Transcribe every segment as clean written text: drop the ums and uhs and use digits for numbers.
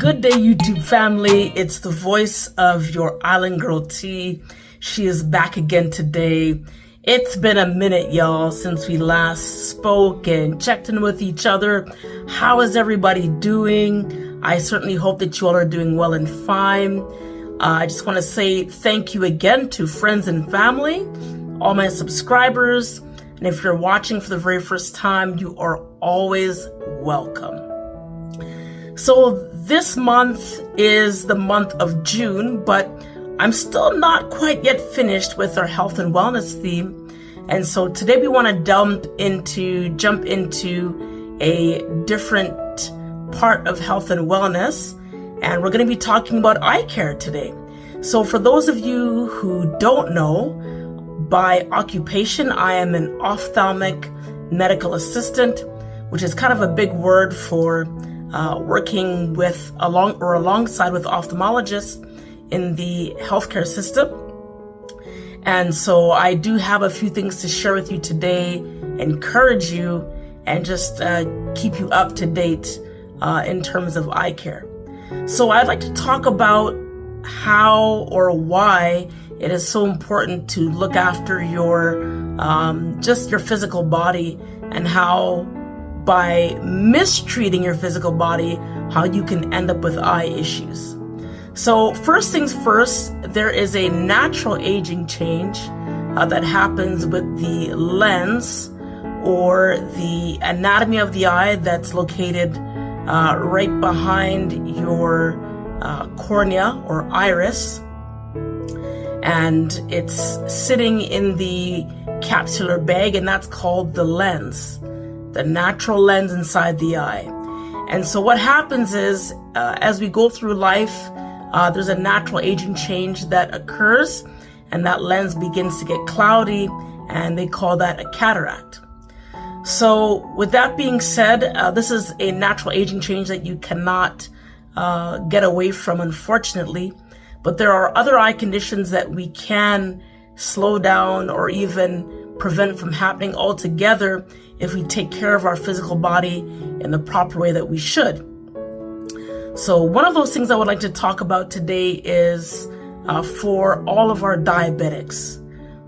Good day, YouTube family. It's the voice of your island girl T. She is back again today. It's been a minute, y'all, since we last spoke and checked in with each other. How is everybody doing? I certainly hope that you all are doing well and fine. I just want to say thank you again to friends and family, all my subscribers. And if you're watching for the very first time, you are always welcome. So this month is the month of June, but I'm still not quite yet finished with our health and wellness theme. And so today we want to jump into a different part of health and wellness. And we're going to be talking about eye care today. So for those of you who don't know, by occupation, I am an ophthalmic medical assistant, which is kind of a big word for working with alongside with ophthalmologists in the healthcare system. And so I do have a few things to share with you today, encourage you, and just keep you up to date in terms of eye care. So I'd like to talk about how or why it is so important to look after your just your physical body, and how by mistreating your physical body, how you can end up with eye issues. So first things first, there is a natural aging change that happens with the lens or the anatomy of the eye that's located right behind your cornea or iris. And it's sitting in the capsular bag, and that's called the lens, the natural lens inside the eye. And so what happens is, as we go through life, there's a natural aging change that occurs, and that lens begins to get cloudy, and they call that a cataract. So with that being said, this is a natural aging change that you cannot get away from, unfortunately. But there are other eye conditions that we can slow down or even prevent from happening altogether if we take care of our physical body in the proper way that we should. So one of those things I would like to talk about today is for all of our diabetics.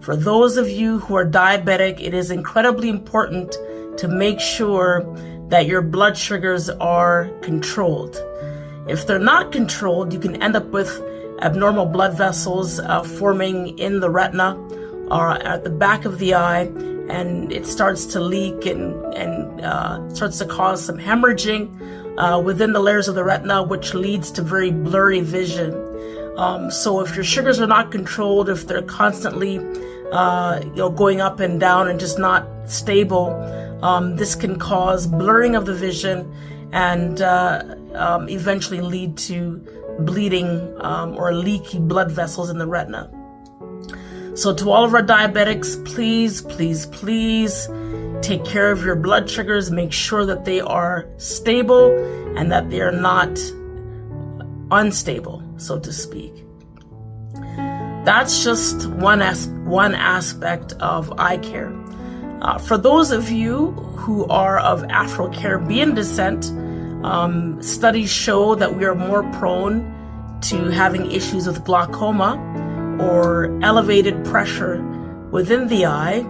For those of you who are diabetic, it is incredibly important to make sure that your blood sugars are controlled. If they're not controlled, you can end up with abnormal blood vessels forming in the retina or at the back of the eye, and it starts to leak and starts to cause some hemorrhaging within the layers of the retina, which leads to very blurry vision. So if your sugars are not controlled, if they're constantly going up and down and just not stable, this can cause blurring of the vision and eventually lead to bleeding or leaky blood vessels in the retina. So to all of our diabetics, please, please, please take care of your blood sugars. Make sure that they are stable and that they are not unstable, so to speak. That's just one aspect of eye care. For those of you who are of Afro-Caribbean descent, studies show that we are more prone to having issues with glaucoma or elevated pressure within the eye.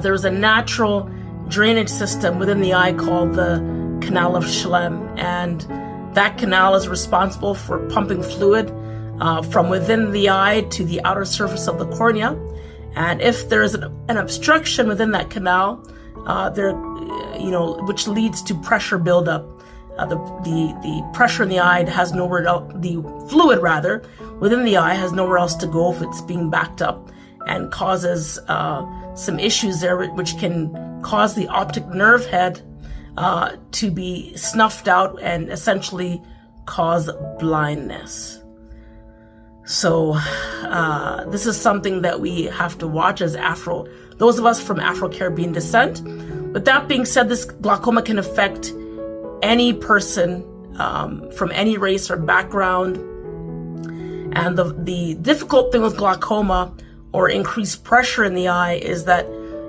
There's a natural drainage system within the eye called the canal of Schlemm, and that canal is responsible for pumping fluid from within the eye to the outer surface of the cornea. And if there is an obstruction within that canal, which leads to pressure buildup, the pressure in the eye has nowhere else, the fluid rather, within the eye has nowhere else to go if it's being backed up, and causes some issues there, which can cause the optic nerve head to be snuffed out and essentially cause blindness. So this is something that we have to watch as those of us from Afro-Caribbean descent. With that being said, this glaucoma can affect any person from any race or background. And the difficult thing with glaucoma or increased pressure in the eye is that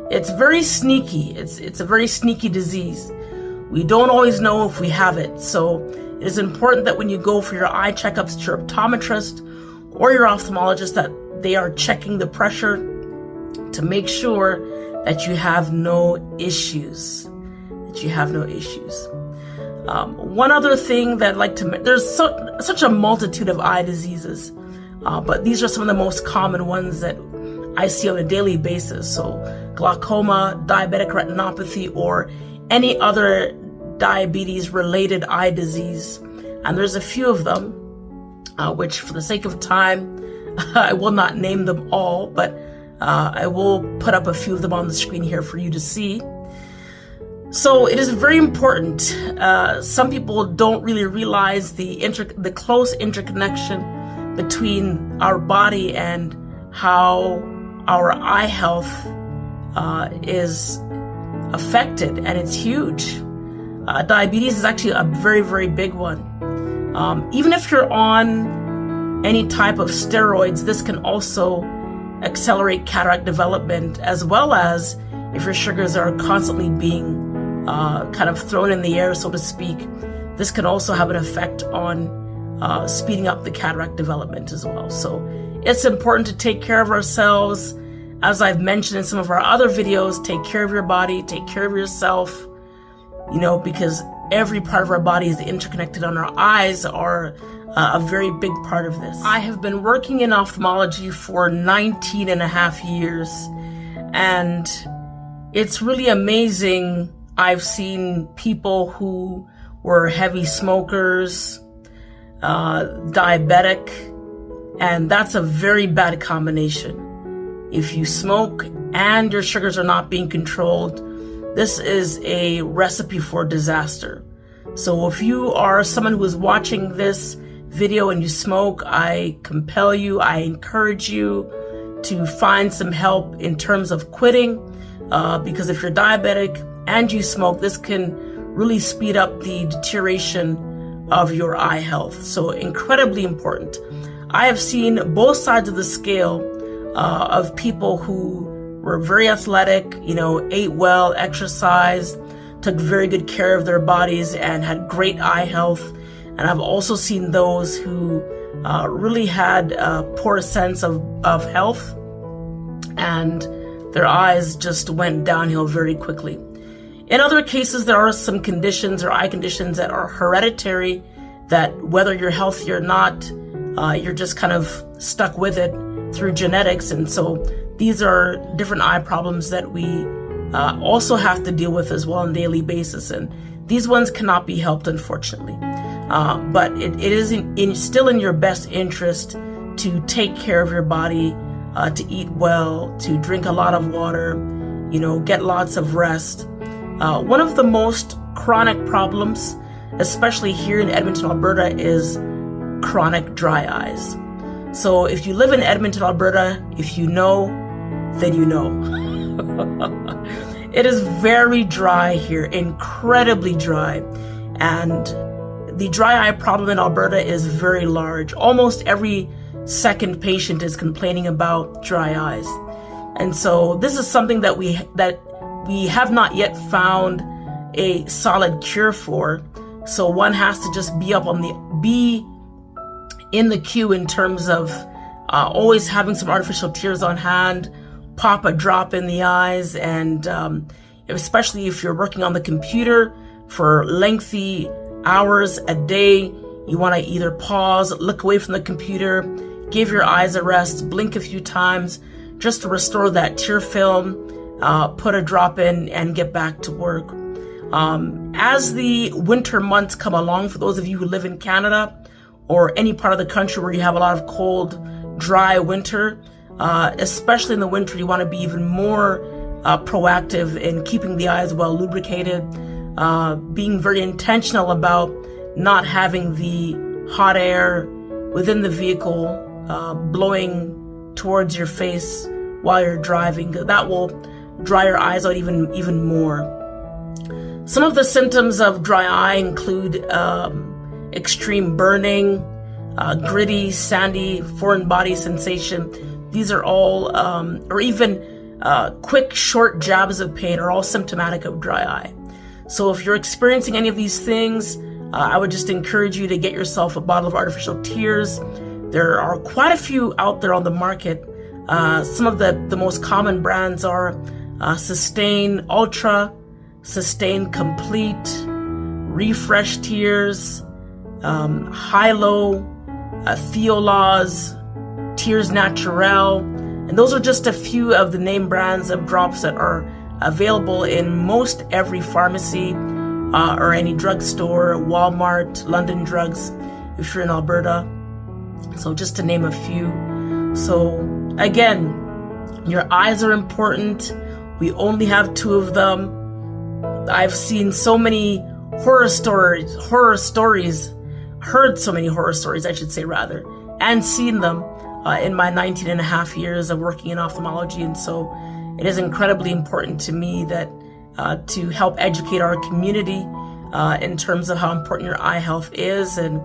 it's very sneaky. It's a very sneaky disease. we don't always know if we have it. So it is important that when you go for your eye checkups to your optometrist or your ophthalmologist, that they are checking the pressure to make sure that you have no issues. One other thing that I'd like to mention, there's such a multitude of eye diseases, but these are some of the most common ones that I see on a daily basis. So glaucoma, diabetic retinopathy, or any other diabetes-related eye disease. And there's a few of them, which for the sake of time, I will not name them all, but I will put up a few of them on the screen here for you to see. So it is very important. Some people don't really realize the close interconnection between our body and how our eye health is affected, and it's huge. Diabetes is actually a very, very big one. Even if you're on any type of steroids, this can also accelerate cataract development, as well as if your sugars are constantly being kind of thrown in the air, so to speak. This can also have an effect on speeding up the cataract development as well. So it's important to take care of ourselves. As I've mentioned in some of our other videos, take care of your body, take care of yourself, because every part of our body is interconnected, and our eyes are a very big part of this. I have been working in ophthalmology for 19 and a half years, and it's really amazing. I've seen people who were heavy smokers, diabetic, and that's a very bad combination. If you smoke and your sugars are not being controlled, this is a recipe for disaster. So if you are someone who is watching this video and you smoke, I compel you, I encourage you to find some help in terms of quitting, because if you're diabetic and you smoke, this can really speed up the deterioration of your eye health. So incredibly important. I have seen both sides of the scale of people who were very athletic, ate well, exercised, took very good care of their bodies, and had great eye health. And I've also seen those who really had a poor sense of health, and their eyes just went downhill very quickly. In other cases, there are some conditions or eye conditions that are hereditary, that whether you're healthy or not, you're just kind of stuck with it through genetics. And so these are different eye problems that we also have to deal with as well on a daily basis. And these ones cannot be helped, unfortunately. But it is still in your best interest to take care of your body, to eat well, to drink a lot of water, get lots of rest. One of the most chronic problems, especially here in Edmonton, Alberta, is chronic dry eyes. So if you live in Edmonton, Alberta, if you know, then you know. It is very dry here, incredibly dry. And the dry eye problem in Alberta is very large. Almost every second patient is complaining about dry eyes. And so this is something that we have not yet found a solid cure for. So one has to just be in the queue in terms of always having some artificial tears on hand, pop a drop in the eyes, and especially if you're working on the computer for lengthy hours a day, you want to either pause, look away from the computer, give your eyes a rest, blink a few times just to restore that tear film, put a drop in, and get back to work. As the winter months come along, for those of you who live in Canada or any part of the country where you have a lot of cold, dry winter, especially in the winter, you want to be even more proactive in keeping the eyes well lubricated, being very intentional about not having the hot air within the vehicle blowing towards your face while you're driving. That will dry your eyes out even more. Some of the symptoms of dry eye include extreme burning, gritty, sandy, foreign body sensation. These are all, or even quick, short jabs of pain are all symptomatic of dry eye. So if you're experiencing any of these things, I would just encourage you to get yourself a bottle of artificial tears. There are quite a few out there on the market. Some of the most common brands are Sustain Ultra, Sustain Complete, Refresh Tears, Hilo, Theolaz, Tears Naturel, and those are just a few of the name brands of drops that are available in most every pharmacy or any drugstore, Walmart, London Drugs, if you're in Alberta. So just to name a few. So again, your eyes are important. We only have 2 of them. I've seen so many heard so many horror stories, I should say rather, and seen them in my 19 and a half years of working in ophthalmology. And so it is incredibly important to me that to help educate our community in terms of how important your eye health is. And,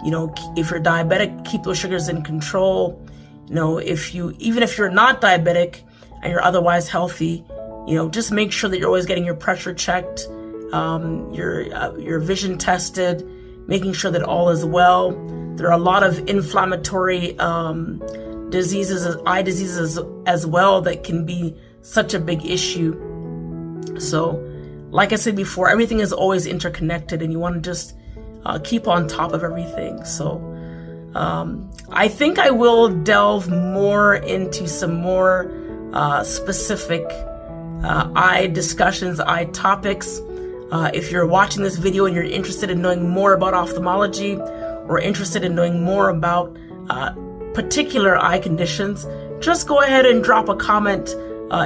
you know, if you're diabetic, keep those sugars in control. You know, even if you're not diabetic and you're otherwise healthy, you know, just make sure that you're always getting your pressure checked, your vision tested, making sure that all is well. There are a lot of inflammatory diseases, eye diseases as well, that can be such a big issue. So, like I said before, everything is always interconnected, and you want to just keep on top of everything. So, I think I will delve more into some more specific eye discussions, eye topics. If you're watching this video and you're interested in knowing more about ophthalmology, or interested in knowing more about particular eye conditions, just go ahead and drop a comment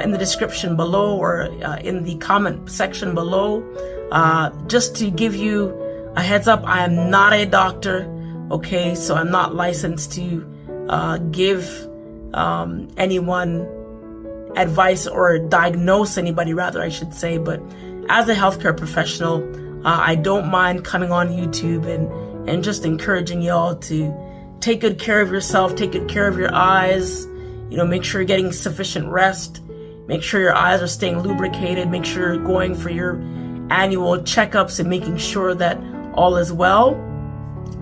in the description below, or in the comment section below. Just to give you a heads up, I am not a doctor, okay? So I'm not licensed to give anyone advice or diagnose anybody, rather, I should say. But as a healthcare professional, I don't mind coming on YouTube and just encouraging y'all to take good care of yourself, take good care of your eyes, you know, make sure you're getting sufficient rest, make sure your eyes are staying lubricated, make sure you're going for your annual checkups and making sure that all is well.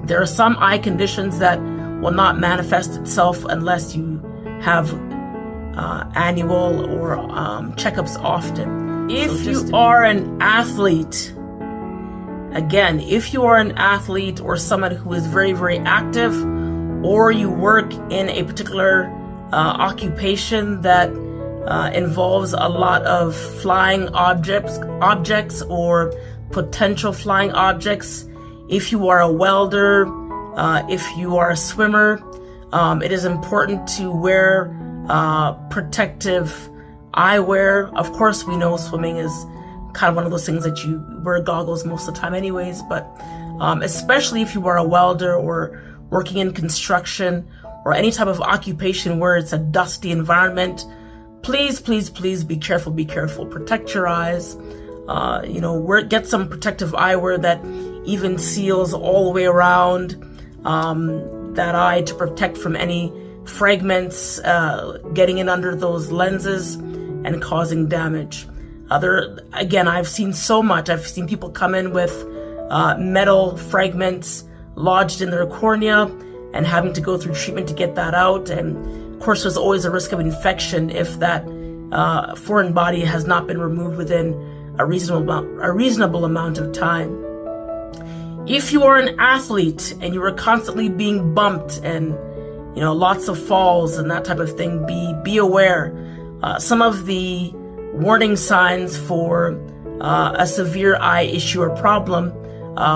There are some eye conditions that will not manifest itself unless you have annual or checkups often. If you are an athlete, again, if you are an athlete or someone who is very, very active, or you work in a particular occupation that involves a lot of flying objects or potential flying objects, if you are a welder, if you are a swimmer, it is important to wear protective eyewear. Of course, we know swimming is kind of one of those things that you wear goggles most of the time anyways, but especially if you are a welder or working in construction or any type of occupation where it's a dusty environment, please, please, please be careful, protect your eyes. You know, get some protective eyewear that even seals all the way around that eye to protect from any fragments getting in under those lenses and causing damage. Again, I've seen so much. I've seen people come in with metal fragments lodged in their cornea and having to go through treatment to get that out. And of course, there's always a risk of infection if that foreign body has not been removed within a reasonable amount of time. If you are an athlete and you are constantly being bumped and, you know, lots of falls and that type of thing, be aware. Some of the warning signs for a severe eye issue or problem,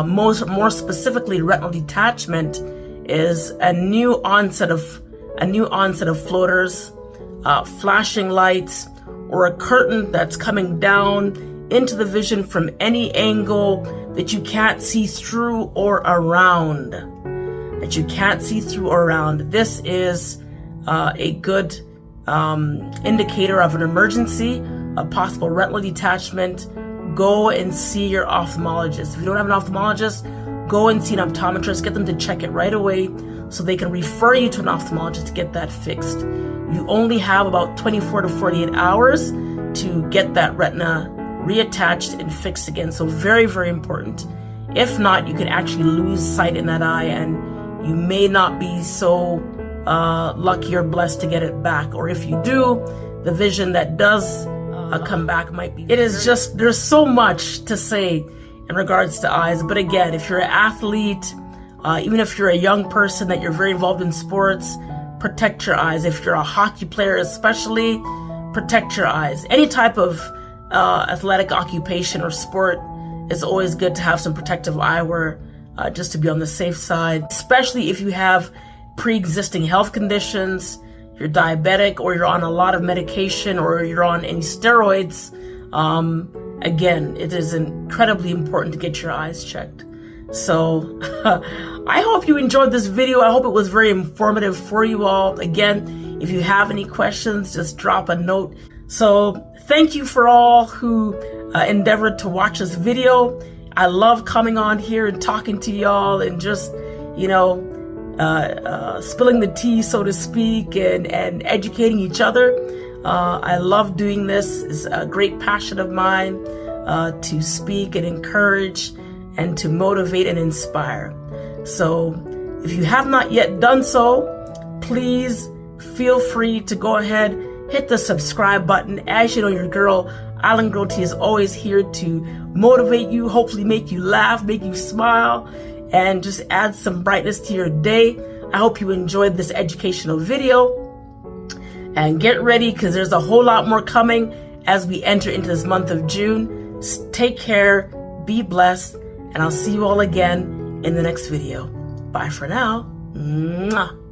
more specifically retinal detachment, is a new onset of floaters, flashing lights, or a curtain that's coming down into the vision from any angle that you can't see through or around. This is a good indicator of an emergency, a possible retinal detachment. Go and see your ophthalmologist. If you don't have an ophthalmologist, go and see an optometrist. Get them to check it right away so they can refer you to an ophthalmologist to get that fixed. You only have about 24 to 48 hours to get that retina reattached and fixed again. So very, very important. If not, you could actually lose sight in that eye, and you may not be so lucky or blessed to get it back. Or if you do, the vision that does come back might be. It is just, there's so much to say in regards to eyes. But again, if you're an athlete, even if you're a young person that you're very involved in sports, protect your eyes. If you're a hockey player especially, protect your eyes. Any type of athletic occupation or sport, it's always good to have some protective eyewear just to be on the safe side, especially if you have pre-existing health conditions, you're diabetic, or you're on a lot of medication, or you're on any steroids. Again, it is incredibly important to get your eyes checked. So I hope you enjoyed this video. I hope it was very informative for you all. Again, if you have any questions, just drop a note. So thank you for all who endeavored to watch this video. I love coming on here and talking to y'all and just, you know, spilling the tea, so to speak, and educating each other. I love doing this. It's a great passion of mine to speak and encourage and to motivate and inspire. So if you have not yet done so, please feel free to go ahead, hit the subscribe button. As you know, your girl, Island Girl T, is always here to motivate you, hopefully make you laugh, make you smile, and just add some brightness to your day. I hope you enjoyed this educational video. And get ready, because there's a whole lot more coming as we enter into this month of June. Take care, be blessed, and I'll see you all again in the next video. Bye for now. Mwah.